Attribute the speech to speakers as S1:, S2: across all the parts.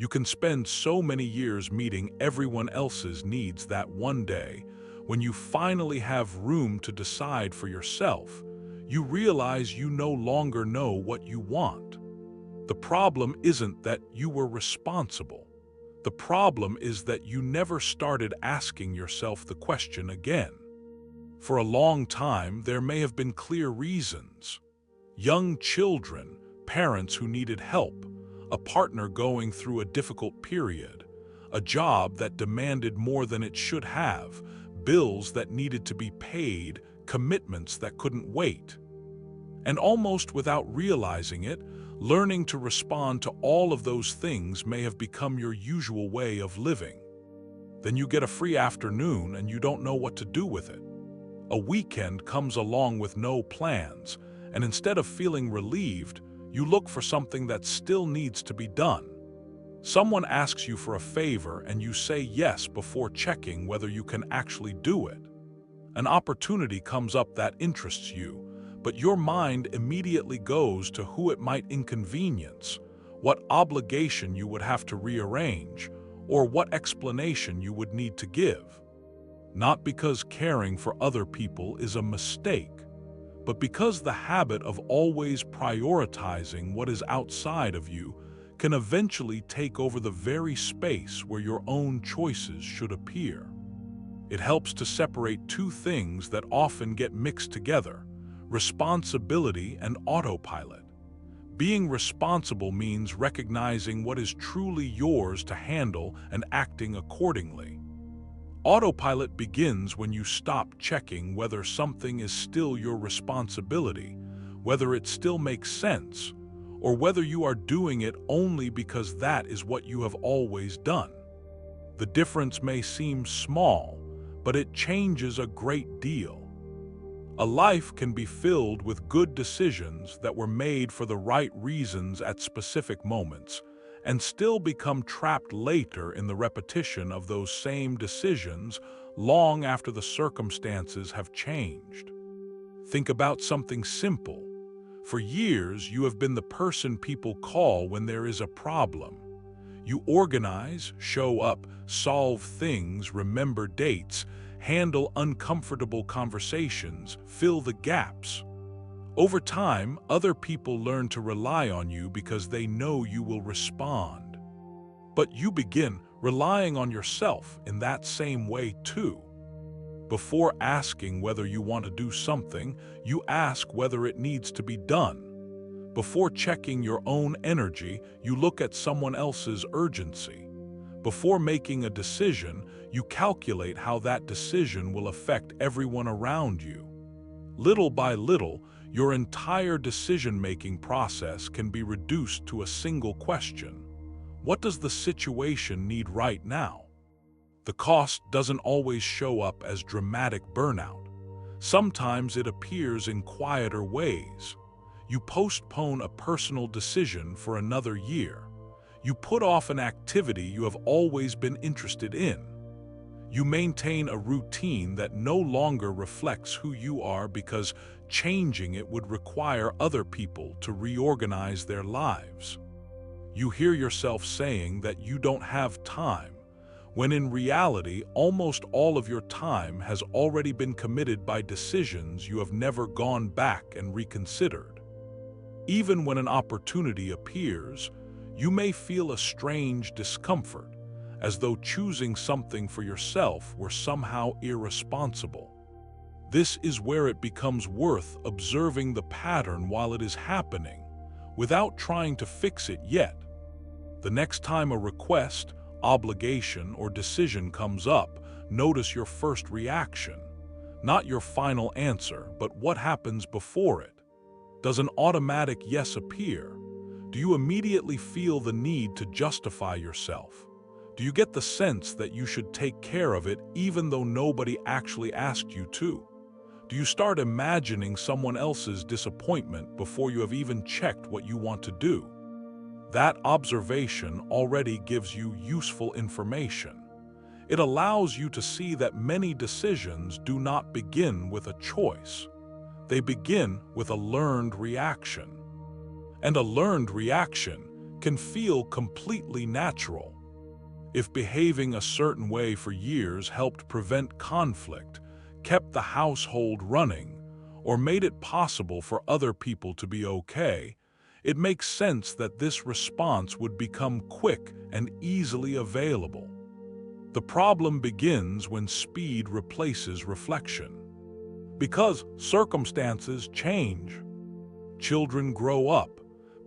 S1: You can spend so many years meeting everyone else's needs that one day, when you finally have room to decide for yourself, you realize you no longer know what you want. The problem isn't that you were responsible. The problem is that you never started asking yourself the question again. For a long time, there may have been clear reasons. Young children, parents who needed help, a partner going through a difficult period, a job that demanded more than it should have, bills that needed to be paid, commitments that couldn't wait. And almost without realizing it, learning to respond to all of those things may have become your usual way of living. Then you get a free afternoon and you don't know what to do with it. A weekend comes along with no plans, and instead of feeling relieved, you look for something that still needs to be done. Someone asks you for a favor and you say yes before checking whether you can actually do it. An opportunity comes up that interests you, but your mind immediately goes to who it might inconvenience, what obligation you would have to rearrange, or what explanation you would need to give. Not because caring for other people is a mistake, but because the habit of always prioritizing what is outside of you can eventually take over the very space where your own choices should appear. It helps to separate two things that often get mixed together: responsibility and autopilot. Being responsible means recognizing what is truly yours to handle and acting accordingly. Autopilot begins when you stop checking whether something is still your responsibility, whether it still makes sense, or whether you are doing it only because that is what you have always done. The difference may seem small, but it changes a great deal. A life can be filled with good decisions that were made for the right reasons at specific moments, and still become trapped later in the repetition of those same decisions long after the circumstances have changed. Think about something simple. For years, you have been the person people call when there is a problem. You organize, show up, solve things, remember dates, handle uncomfortable conversations, fill the gaps. Over time, other people learn to rely on you because they know you will respond. But you begin relying on yourself in that same way too. Before asking whether you want to do something, you ask whether it needs to be done. Before checking your own energy, you look at someone else's urgency. Before making a decision, you calculate how that decision will affect everyone around you. Little by little, your entire decision-making process can be reduced to a single question: what does the situation need right now? The cost doesn't always show up as dramatic burnout. Sometimes it appears in quieter ways. You postpone a personal decision for another year. You put off an activity you have always been interested in. You maintain a routine that no longer reflects who you are because changing it would require other people to reorganize their lives. You hear yourself saying that you don't have time, when in reality, almost all of your time has already been committed by decisions you have never gone back and reconsidered. Even when an opportunity appears, you may feel a strange discomfort, as though choosing something for yourself were somehow irresponsible. This is where it becomes worth observing the pattern while it is happening, without trying to fix it yet. The next time a request, obligation, or decision comes up, notice your first reaction. Not your final answer, but what happens before it. Does an automatic yes appear? Do you immediately feel the need to justify yourself? Do you get the sense that you should take care of it even though nobody actually asked you to? Do you start imagining someone else's disappointment before you have even checked what you want to do? That observation already gives you useful information. It allows you to see that many decisions do not begin with a choice. They begin with a learned reaction. And a learned reaction can feel completely natural. If behaving a certain way for years helped prevent conflict, kept the household running, or made it possible for other people to be okay, it makes sense that this response would become quick and easily available. The problem begins when speed replaces reflection. Because circumstances change. Children grow up.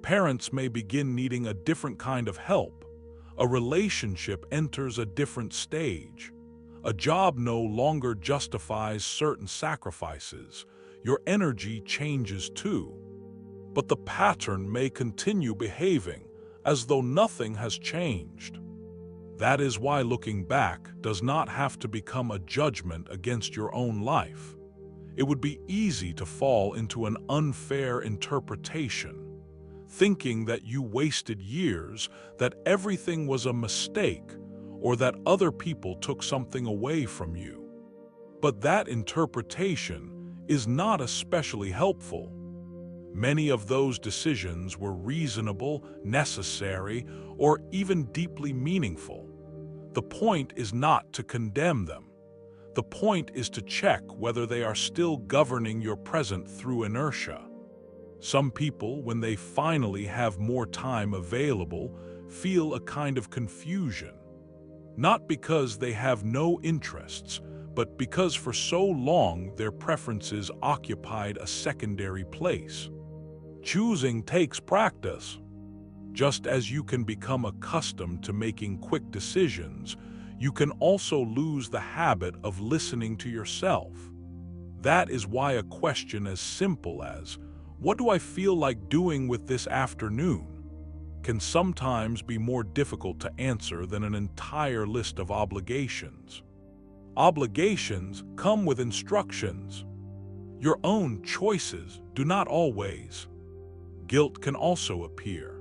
S1: Parents may begin needing a different kind of help. A relationship enters a different stage. A job no longer justifies certain sacrifices. Your energy changes too. But the pattern may continue behaving as though nothing has changed. That is why looking back does not have to become a judgment against your own life. It would be easy to fall into an unfair interpretation, thinking that you wasted years, that everything was a mistake, or that other people took something away from you. But that interpretation is not especially helpful. Many of those decisions were reasonable, necessary, or even deeply meaningful. The point is not to condemn them. The point is to check whether they are still governing your present through inertia. Some people, when they finally have more time available, feel a kind of confusion. Not because they have no interests, but because for so long their preferences occupied a secondary place. Choosing takes practice. Just as you can become accustomed to making quick decisions, you can also lose the habit of listening to yourself. That is why a question as simple as, "What do I feel like doing with this afternoon?" can sometimes be more difficult to answer than an entire list of obligations. Obligations come with instructions. Your own choices do not always. Guilt can also appear.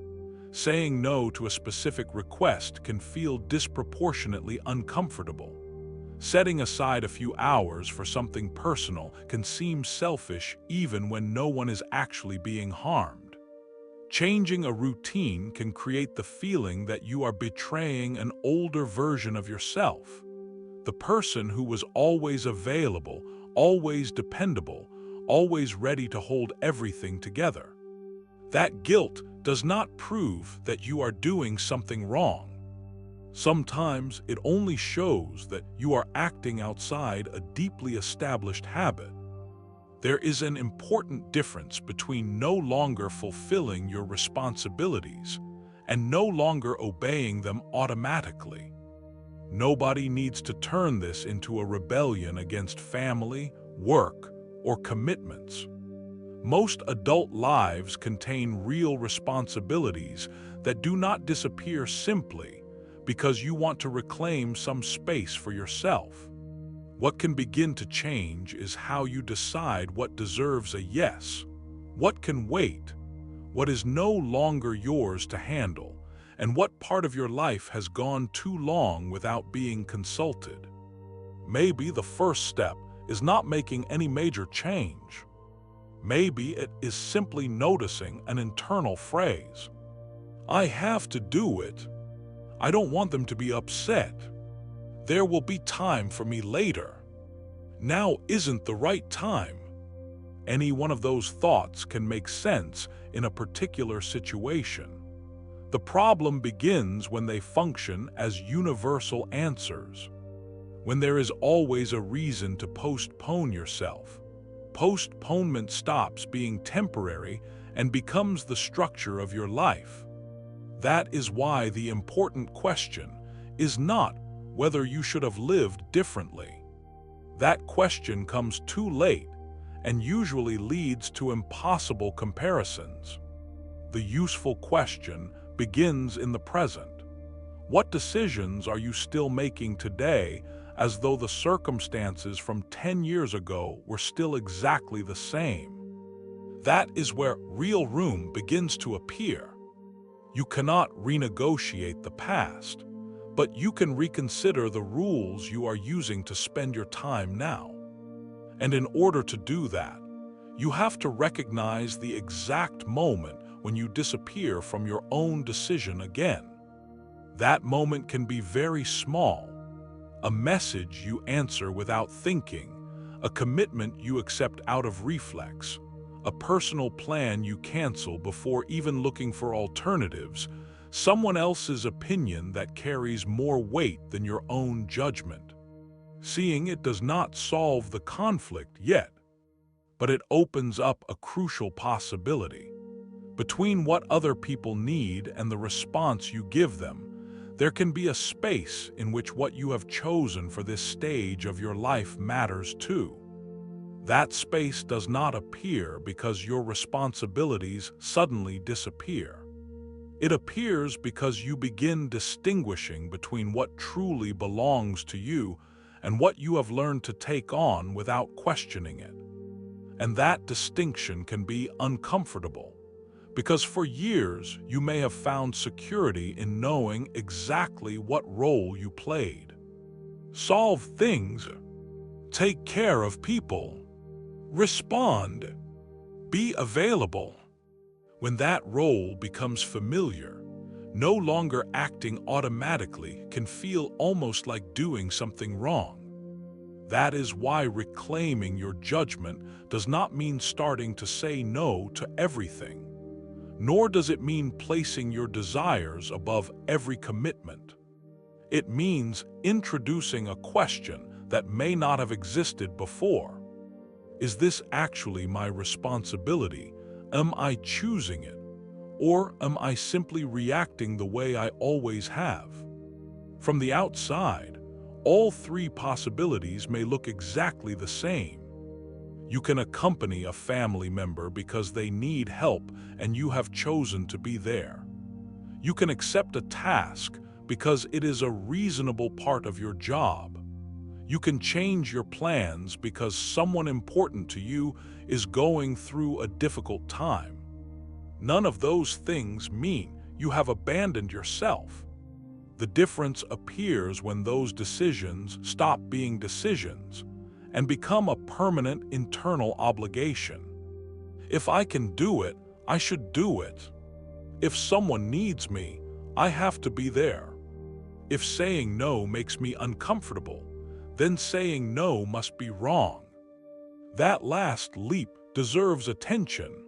S1: Saying no to a specific request can feel disproportionately uncomfortable. Setting aside a few hours for something personal can seem selfish even when no one is actually being harmed. Changing a routine can create the feeling that you are betraying an older version of yourself. The person who was always available, always dependable, always ready to hold everything together. That guilt does not prove that you are doing something wrong. Sometimes it only shows that you are acting outside a deeply established habit. There is an important difference between no longer fulfilling your responsibilities and no longer obeying them automatically. Nobody needs to turn this into a rebellion against family, work, or commitments. Most adult lives contain real responsibilities that do not disappear simply because you want to reclaim some space for yourself. What can begin to change is how you decide what deserves a yes, what can wait, what is no longer yours to handle, and what part of your life has gone too long without being consulted. Maybe the first step is not making any major change. Maybe it is simply noticing an internal phrase. "I have to do it. I don't want them to be upset. There will be time for me later. Now isn't the right time." Any one of those thoughts can make sense in a particular situation. The problem begins when they function as universal answers. When there is always a reason to postpone yourself. Postponement stops being temporary and becomes the structure of your life. That is why the important question is not whether you should have lived differently. That question comes too late and usually leads to impossible comparisons. The useful question begins in the present. What decisions are you still making today as though the circumstances from 10 years ago were still exactly the same? That is where real room begins to appear. You cannot renegotiate the past, but you can reconsider the rules you are using to spend your time now. And in order to do that, you have to recognize the exact moment when you disappear from your own decision again. That moment can be very small. A message you answer without thinking, a commitment you accept out of reflex, a personal plan you cancel before even looking for alternatives, someone else's opinion that carries more weight than your own judgment. Seeing it does not solve the conflict yet, but it opens up a crucial possibility. Between what other people need and the response you give them, there can be a space in which what you have chosen for this stage of your life matters too. That space does not appear because your responsibilities suddenly disappear. It appears because you begin distinguishing between what truly belongs to you and what you have learned to take on without questioning it. And that distinction can be uncomfortable, because for years you may have found security in knowing exactly what role you played. Solve things, take care of people, respond, be available. When that role becomes familiar, no longer acting automatically can feel almost like doing something wrong. That is why reclaiming your judgment does not mean starting to say no to everything, nor does it mean placing your desires above every commitment. It means introducing a question that may not have existed before. Is this actually my responsibility? Am I choosing it? Or am I simply reacting the way I always have? From the outside, all three possibilities may look exactly the same. You can accompany a family member because they need help and you have chosen to be there. You can accept a task because it is a reasonable part of your job. You can change your plans because someone important to you is going through a difficult time. None of those things mean you have abandoned yourself. The difference appears when those decisions stop being decisions and become a permanent internal obligation. If I can do it, I should do it. If someone needs me, I have to be there. If saying no makes me uncomfortable, then saying no must be wrong. That last leap deserves attention.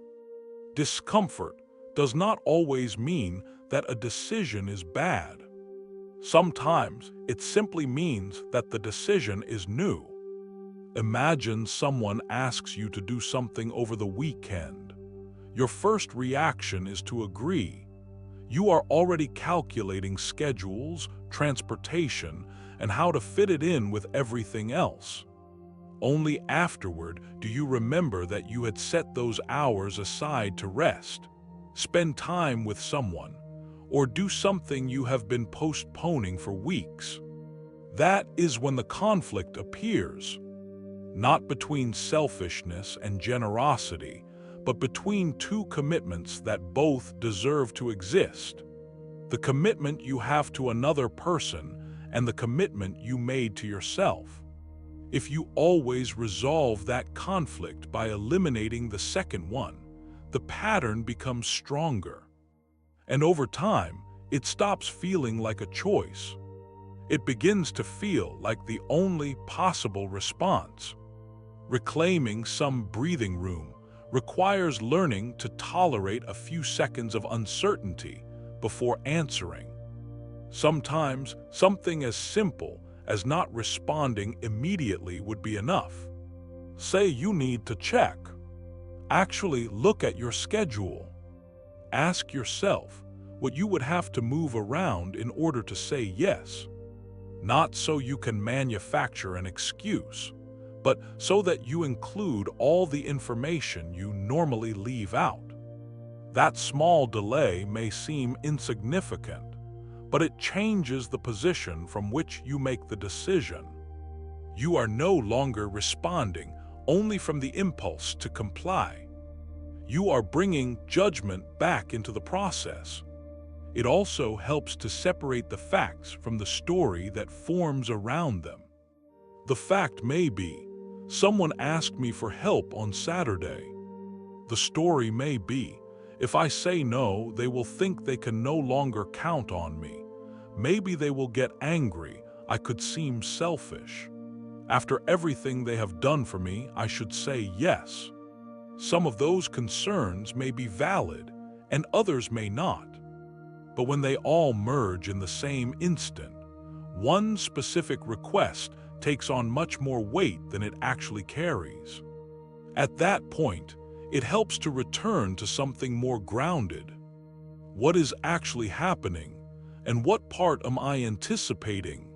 S1: Discomfort does not always mean that a decision is bad. Sometimes it simply means that the decision is new. Imagine someone asks you to do something over the weekend. Your first reaction is to agree. You are already calculating schedules, transportation, and how to fit it in with everything else. Only afterward do you remember that you had set those hours aside to rest, spend time with someone, or do something you have been postponing for weeks. That is when the conflict appears, not between selfishness and generosity, but between two commitments that both deserve to exist. The commitment you have to another person and the commitment you made to yourself. If you always resolve that conflict by eliminating the second one, the pattern becomes stronger. And over time, it stops feeling like a choice. It begins to feel like the only possible response. Reclaiming some breathing room requires learning to tolerate a few seconds of uncertainty before answering. Sometimes something as simple as not responding immediately would be enough. Say you need to check. Actually look at your schedule. Ask yourself what you would have to move around in order to say yes. Not so you can manufacture an excuse, but so that you include all the information you normally leave out. That small delay may seem insignificant, but it changes the position from which you make the decision. You are no longer responding only from the impulse to comply. You are bringing judgment back into the process. It also helps to separate the facts from the story that forms around them. The fact may be, someone asked me for help on Saturday. The story may be, If I say no, they will think they can no longer count on me. Maybe they will get angry. I could seem selfish. After everything they have done for me, I should say yes. Some of those concerns may be valid, and others may not. But when they all merge in the same instant, one specific request takes on much more weight than it actually carries. At that point, it helps to return to something more grounded. What is actually happening, and what part am I anticipating?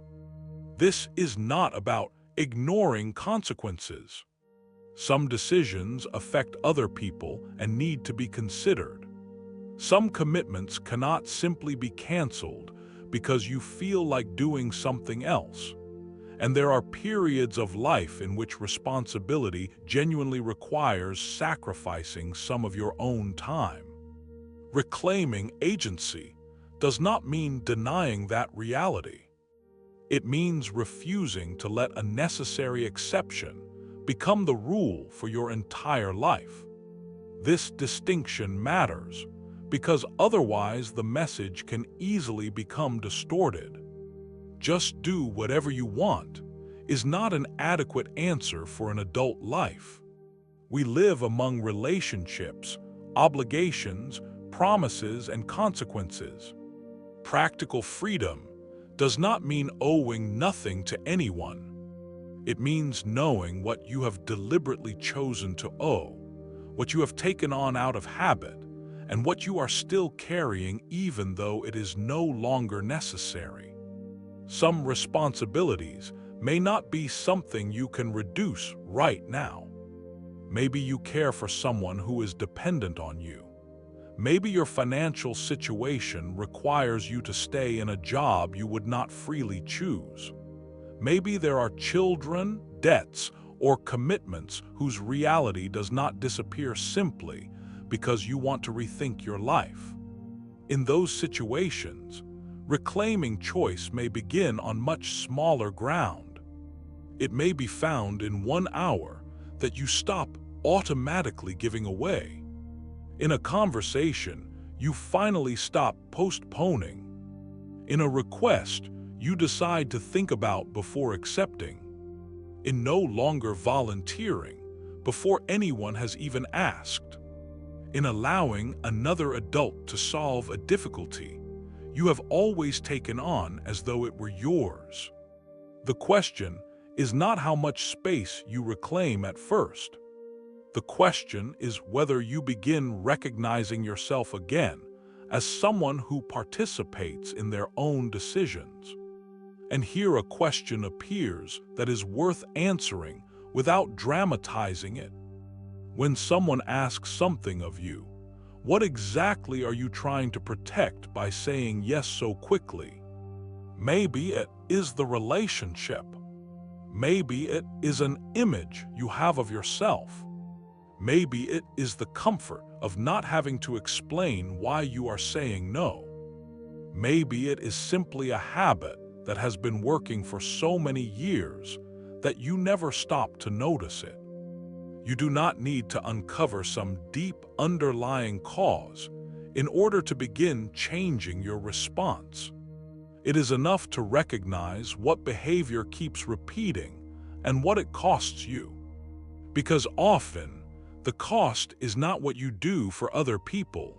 S1: This is not about ignoring consequences. Some decisions affect other people and need to be considered. Some commitments cannot simply be canceled because you feel like doing something else. And there are periods of life in which responsibility genuinely requires sacrificing some of your own time. Reclaiming agency does not mean denying that reality. It means refusing to let a necessary exception become the rule for your entire life. This distinction matters because otherwise the message can easily become distorted. Just do whatever you want is not an adequate answer for an adult life. We live among relationships, obligations, promises, and consequences. Practical freedom does not mean owing nothing to anyone. It means knowing what you have deliberately chosen to owe, what you have taken on out of habit, and what you are still carrying even though it is no longer necessary. Some responsibilities may not be something you can reduce right now. Maybe you care for someone who is dependent on you. Maybe your financial situation requires you to stay in a job you would not freely choose. Maybe there are children, debts, or commitments whose reality does not disappear simply because you want to rethink your life. In those situations, reclaiming choice may begin on much smaller ground. It may be found in 1 hour that you stop automatically giving away. In a conversation, you finally stop postponing. In a request, you decide to think about before accepting. In no longer volunteering before anyone has even asked. In allowing another adult to solve a difficulty you have always taken on as though it were yours. The question is not how much space you reclaim at first. The question is whether you begin recognizing yourself again as someone who participates in their own decisions. And here a question appears that is worth answering without dramatizing it. When someone asks something of you, what exactly are you trying to protect by saying yes so quickly? Maybe it is the relationship. Maybe it is an image you have of yourself. Maybe it is the comfort of not having to explain why you are saying no. Maybe it is simply a habit that has been working for so many years that you never stop to notice it. You do not need to uncover some deep underlying cause in order to begin changing your response. It is enough to recognize what behavior keeps repeating and what it costs you. Because often, the cost is not what you do for other people.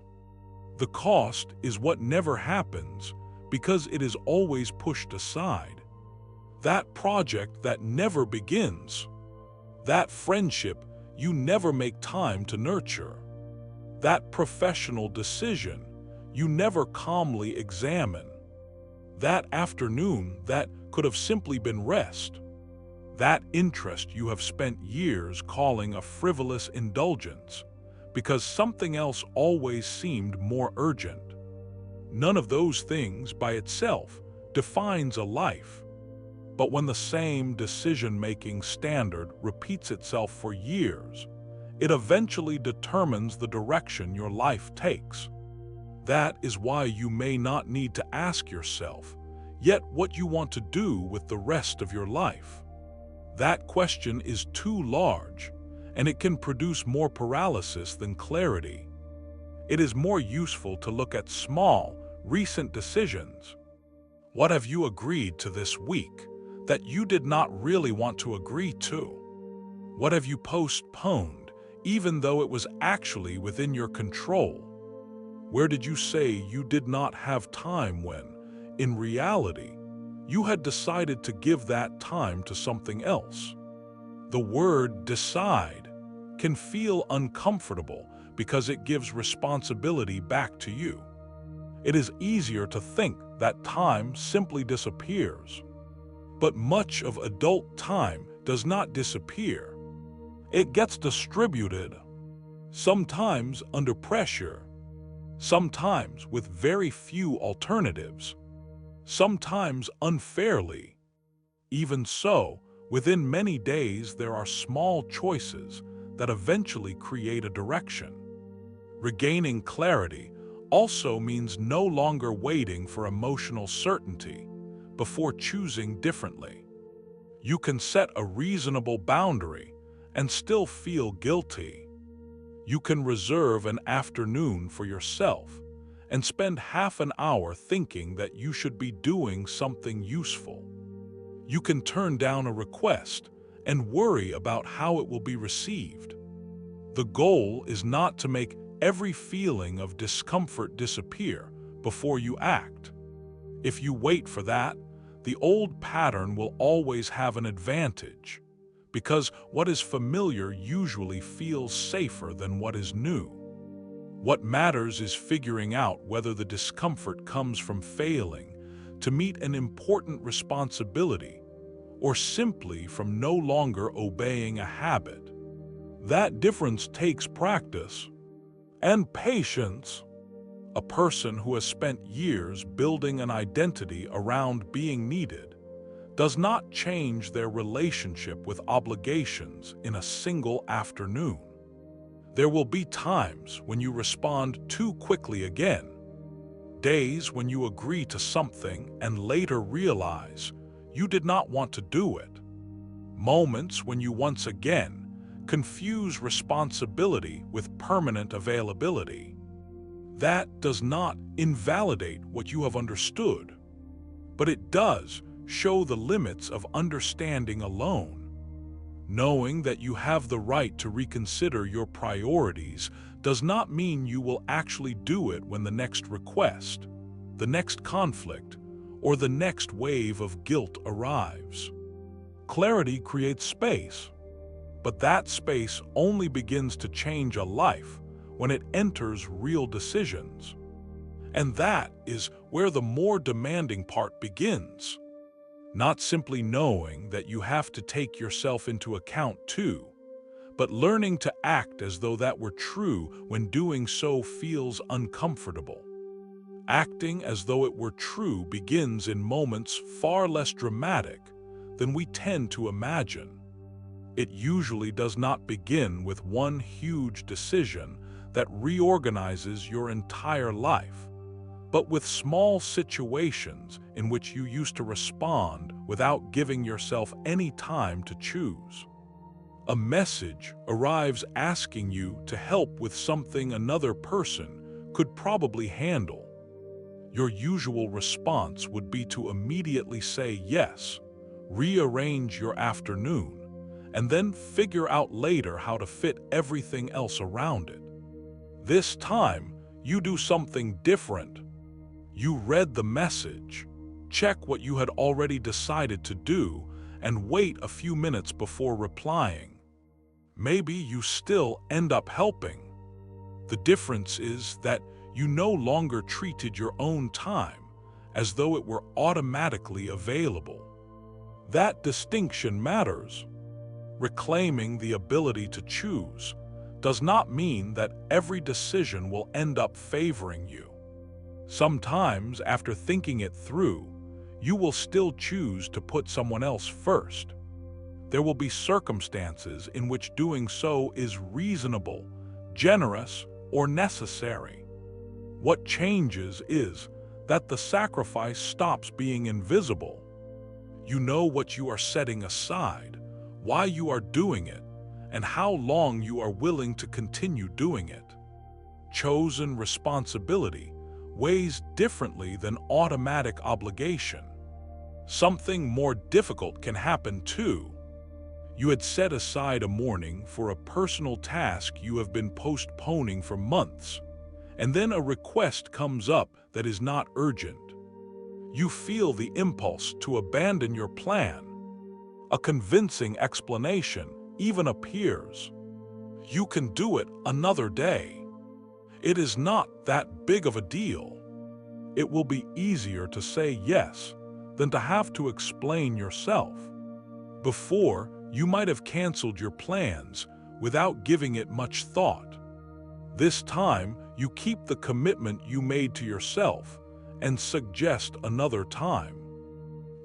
S1: The cost is what never happens because it is always pushed aside. That project that never begins. That friendship you never make time to nurture. That professional decision you never calmly examine. That afternoon that could have simply been rest. That interest you have spent years calling a frivolous indulgence because something else always seemed more urgent. None of those things by itself defines a life. But when the same decision-making standard repeats itself for years, it eventually determines the direction your life takes. That is why you may not need to ask yourself yet what you want to do with the rest of your life. That question is too large, and it can produce more paralysis than clarity. It is more useful to look at small, recent decisions. What have you agreed to this week that you did not really want to agree to? What have you postponed, even though it was actually within your control? Where did you say you did not have time when, in reality, you had decided to give that time to something else? The word decide can feel uncomfortable because it gives responsibility back to you. It is easier to think that time simply disappears. But much of adult time does not disappear. It gets distributed, sometimes under pressure, sometimes with very few alternatives, sometimes unfairly. Even so, within many days there are small choices that eventually create a direction. Regaining clarity also means no longer waiting for emotional certainty before choosing differently. You can set a reasonable boundary and still feel guilty. You can reserve an afternoon for yourself and spend half an hour thinking that you should be doing something useful. You can turn down a request and worry about how it will be received. The goal is not to make every feeling of discomfort disappear before you act. If you wait for that, the old pattern will always have an advantage, because what is familiar usually feels safer than what is new. What matters is figuring out whether the discomfort comes from failing to meet an important responsibility or simply from no longer obeying a habit. That difference takes practice and patience. A person who has spent years building an identity around being needed does not change their relationship with obligations in a single afternoon. There will be times when you respond too quickly again, days when you agree to something and later realize you did not want to do it, moments when you once again confuse responsibility with permanent availability. That does not invalidate what you have understood, but it does show the limits of understanding alone. Knowing that you have the right to reconsider your priorities does not mean you will actually do it when the next request, the next conflict, or the next wave of guilt arrives. Clarity creates space, but that space only begins to change a life when it enters real decisions. And that is where the more demanding part begins. Not simply knowing that you have to take yourself into account too, but learning to act as though that were true when doing so feels uncomfortable. Acting as though it were true begins in moments far less dramatic than we tend to imagine. It usually does not begin with one huge decision that reorganizes your entire life, but with small situations in which you used to respond without giving yourself any time to choose. A message arrives asking you to help with something another person could probably handle. Your usual response would be to immediately say yes, rearrange your afternoon, and then figure out later how to fit everything else around it. This time, you do something different. You read the message, check what you had already decided to do, and wait a few minutes before replying. Maybe you still end up helping. The difference is that you no longer treated your own time as though it were automatically available. That distinction matters. Reclaiming the ability to choose does not mean that every decision will end up favoring you. Sometimes, after thinking it through, you will still choose to put someone else first. There will be circumstances in which doing so is reasonable, generous, or necessary. What changes is that the sacrifice stops being invisible. You know what you are setting aside, why you are doing it, and how long you are willing to continue doing it. chosen responsibility weighs differently than automatic obligation. Something more difficult can happen too. You had set aside a morning for a personal task you have been postponing for months, and then a request comes up that is not urgent. You feel the impulse to abandon your plan. A convincing explanation even appears. You can do it another day. It is not that big of a deal. It will be easier to say yes than to have to explain yourself. Before, you might have canceled your plans without giving it much thought. This time, you keep the commitment you made to yourself and suggest another time.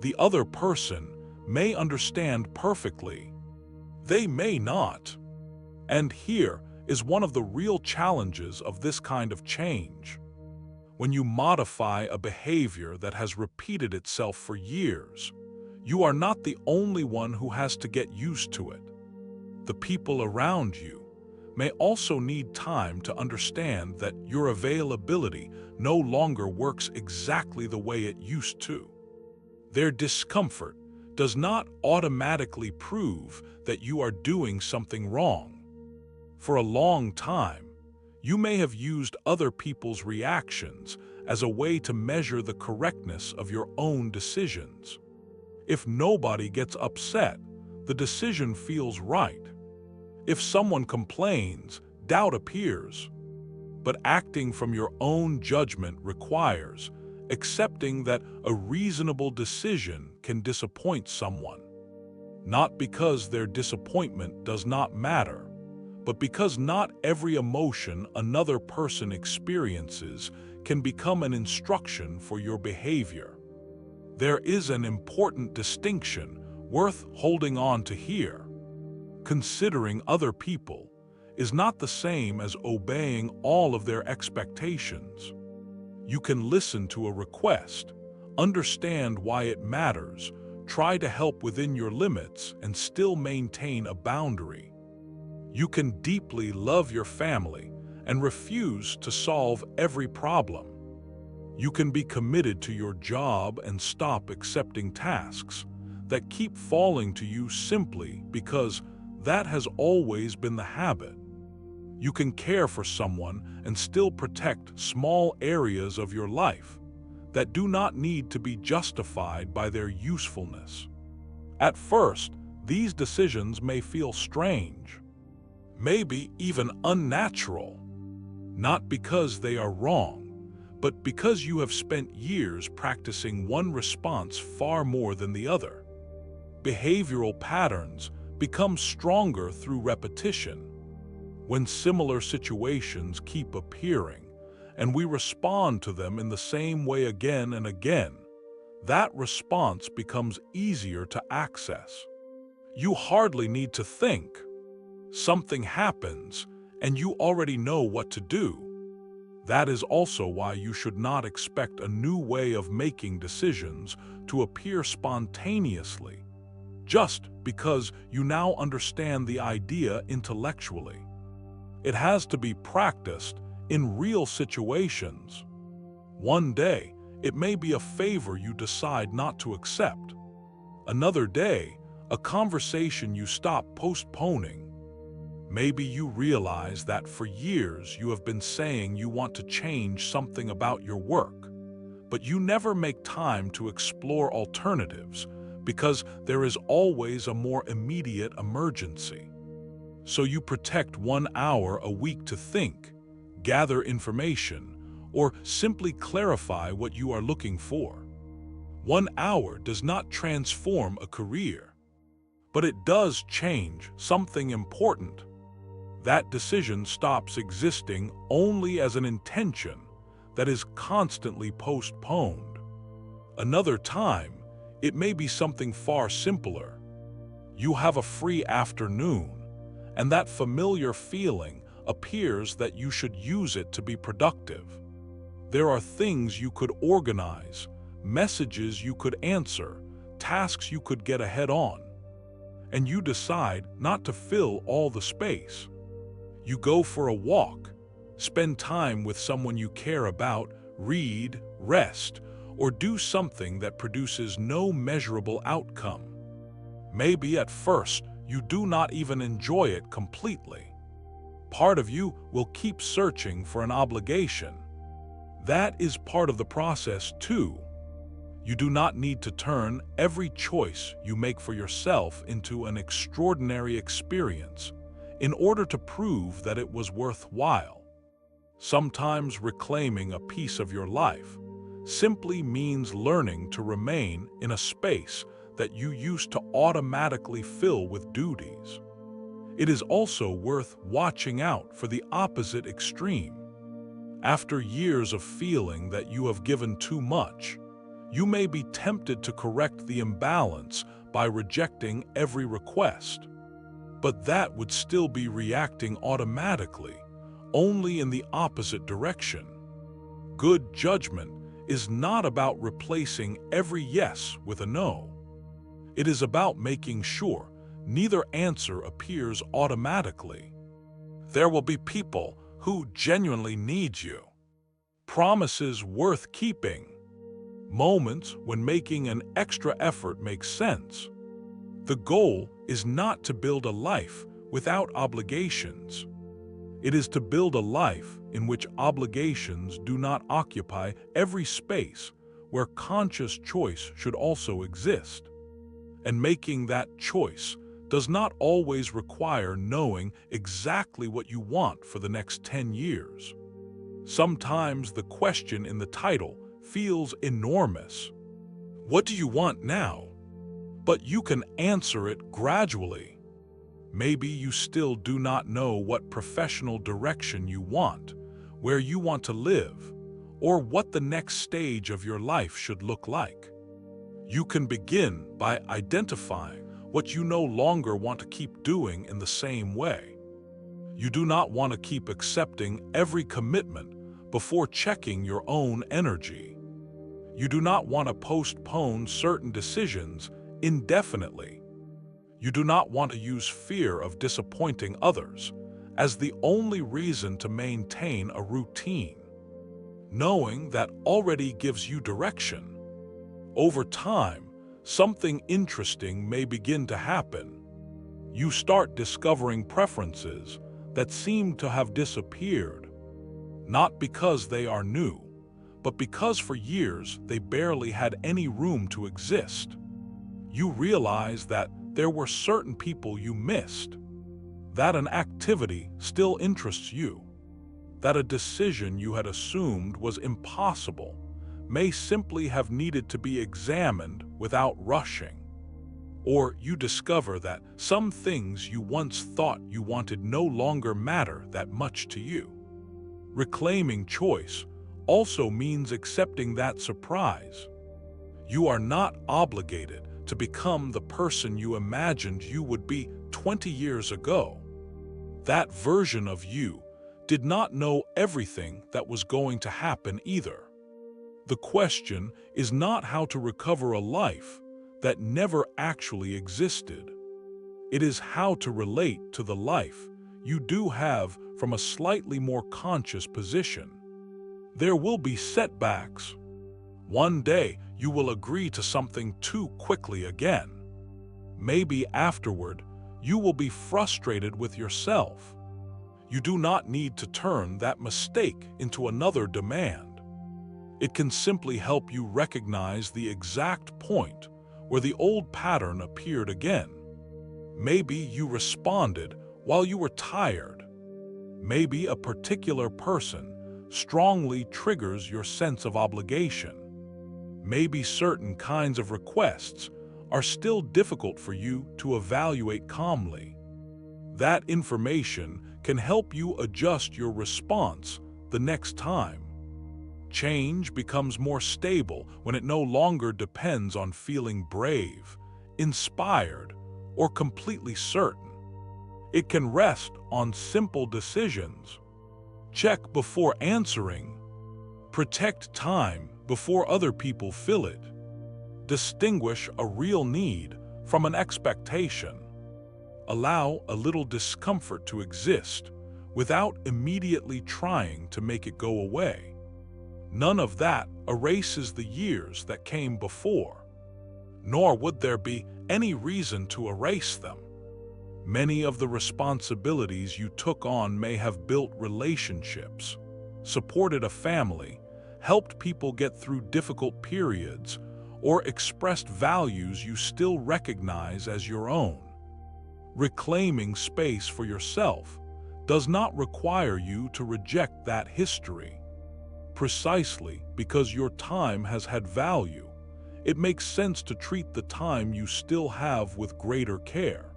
S1: The other person may understand perfectly. They may not. And here is one of the real challenges of this kind of change. When you modify a behavior that has repeated itself for years, you are not the only one who has to get used to it. The people around you may also need time to understand that your availability no longer works exactly the way it used to. Their discomfort does not automatically prove that you are doing something wrong. For a long time, you may have used other people's reactions as a way to measure the correctness of your own decisions. If nobody gets upset, the decision feels right. If someone complains, doubt appears. But acting from your own judgment requires accepting that a reasonable decision can disappoint someone. Not because their disappointment does not matter, but because not every emotion another person experiences can become an instruction for your behavior. There is an important distinction worth holding on to here. Considering other people is not the same as obeying all of their expectations. You can listen to a request, understand why it matters, try to help within your limits, and still maintain a boundary. You can deeply love your family and refuse to solve every problem. You can be committed to your job and stop accepting tasks that keep falling to you simply because that has always been the habit. You can care for someone and still protect small areas of your life that do not need to be justified by their usefulness. At first, these decisions may feel strange, maybe even unnatural, not because they are wrong, but because you have spent years practicing one response far more than the other. Behavioral patterns become stronger through repetition. When similar situations keep appearing, and we respond to them in the same way again and again, that response becomes easier to access. You hardly need to think. Something happens, and you already know what to do. That is also why you should not expect a new way of making decisions to appear spontaneously, just because you now understand the idea intellectually. It has to be practiced in real situations. One day, it may be a favor you decide not to accept. Another day, a conversation you stop postponing. Maybe you realize that for years you have been saying you want to change something about your work, but you never make time to explore alternatives because there is always a more immediate emergency. So you protect 1 hour a week to think, gather information, or simply clarify what you are looking for. 1 hour does not transform a career, but it does change something important. That decision stops existing only as an intention that is constantly postponed. Another time, it may be something far simpler. You have a free afternoon, and that familiar feeling appears that you should use it to be productive. There are things you could organize, messages you could answer, tasks you could get ahead on. And you decide not to fill all the space. You go for a walk, Spend time with someone you care about, read, rest, or do something that produces no measurable outcome. Maybe at first you do not even enjoy it completely. Part of you will keep searching for an obligation. That is part of the process too. You do not need to turn every choice you make for yourself into an extraordinary experience in order to prove that it was worthwhile. Sometimes reclaiming a piece of your life simply means learning to remain in a space that you used to automatically fill with duties. It is also worth watching out for the opposite extreme. After years of feeling that you have given too much, you may be tempted to correct the imbalance by rejecting every request. But that would still be reacting automatically, only in the opposite direction. Good judgment is not about replacing every yes with a no. It is about making sure neither answer appears automatically. There will be people who genuinely need you, promises worth keeping, moments when making an extra effort makes sense. The goal is not to build a life without obligations. It is to build a life in which obligations do not occupy every space where conscious choice should also exist. And making that choice does not always require knowing exactly what you want for the next 10 years. Sometimes the question in the title feels enormous. What do you want now? But you can answer it gradually. Maybe you still do not know what professional direction you want, where you want to live, or what the next stage of your life should look like. You can begin by identifying what you no longer want to keep doing in the same way. You do not want to keep accepting every commitment before checking your own energy. You do not want to postpone certain decisions indefinitely. You do not want to use fear of disappointing others as the only reason to maintain a routine. Knowing that already gives you direction. Over time, something interesting may begin to happen. You start discovering preferences that seem to have disappeared, not because they are new, but because for years they barely had any room to exist. You realize that there were certain people you missed, that an activity still interests you, that a decision you had assumed was impossible may simply have needed to be examined without rushing. Or you discover that some things you once thought you wanted no longer matter that much to you. Reclaiming choice also means accepting that surprise. You are not obligated to become the person you imagined you would be 20 years ago. That version of you did not know everything that was going to happen either. The question is not how to recover a life that never actually existed. It is how to relate to the life you do have from a slightly more conscious position. There will be setbacks. One day you will agree to something too quickly again. Maybe afterward you will be frustrated with yourself. You do not need to turn that mistake into another demand. It can simply help you recognize the exact point where the old pattern appeared again. Maybe you responded while you were tired. Maybe a particular person strongly triggers your sense of obligation. Maybe certain kinds of requests are still difficult for you to evaluate calmly. That information can help you adjust your response the next time. Change becomes more stable when it no longer depends on feeling brave, inspired, or completely certain. It can rest on simple decisions. Check before answering. Protect time before other people fill it. Distinguish a real need from an expectation. Allow a little discomfort to exist without immediately trying to make it go away. None of that erases the years that came before, nor would there be any reason to erase them. Many of the responsibilities you took on may have built relationships, supported a family, helped people get through difficult periods, or expressed values you still recognize as your own. Reclaiming space for yourself does not require you to reject that history. Precisely because your time has had value, it makes sense to treat the time you still have with greater care.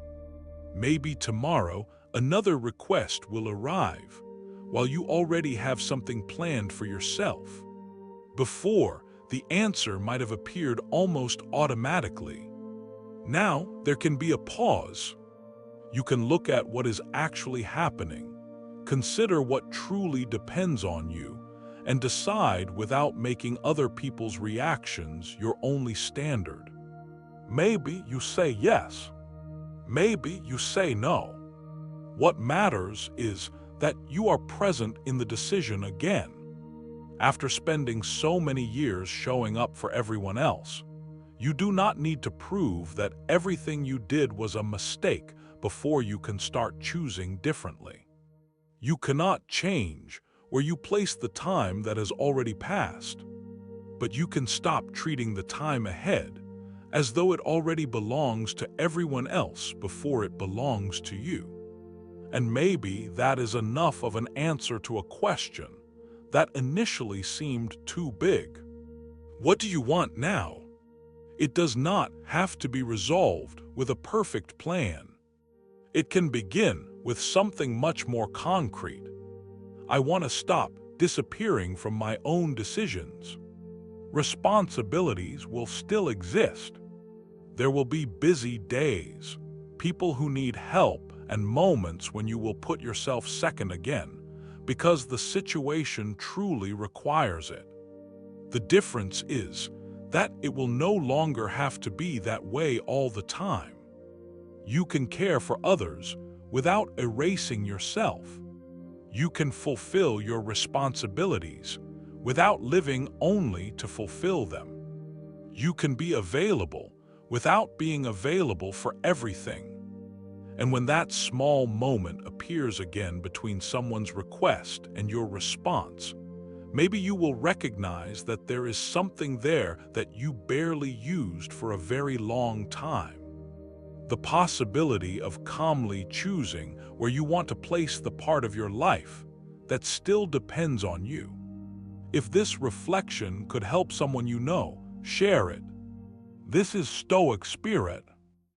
S1: Maybe tomorrow another request will arrive, while you already have something planned for yourself. Before, the answer might have appeared almost automatically. Now there can be a pause. You can look at what is actually happening, consider what truly depends on you, and decide without making other people's reactions your only standard. Maybe you say yes. Maybe you say no. What matters is that you are present in the decision again. After spending so many years showing up for everyone else, you do not need to prove that everything you did was a mistake before you can start choosing differently. You cannot change where you place the time that has already passed, but you can stop treating the time ahead as though it already belongs to everyone else before it belongs to you. And maybe that is enough of an answer to a question that initially seemed too big. What do you want now? It does not have to be resolved with a perfect plan. It can begin with something much more concrete. I want to stop disappearing from my own decisions. Responsibilities will still exist. There will be busy days, people who need help, and moments when you will put yourself second again, because the situation truly requires it. The difference is that it will no longer have to be that way all the time. You can care for others without erasing yourself. You can fulfill your responsibilities without living only to fulfill them. You can be available without being available for everything. And when that small moment appears again between someone's request and your response, maybe you will recognize that there is something there that you barely used for a very long time. The possibility of calmly choosing where you want to place the part of your life that still depends on you. If this reflection could help someone you know, share it. This is Stoic Spirit.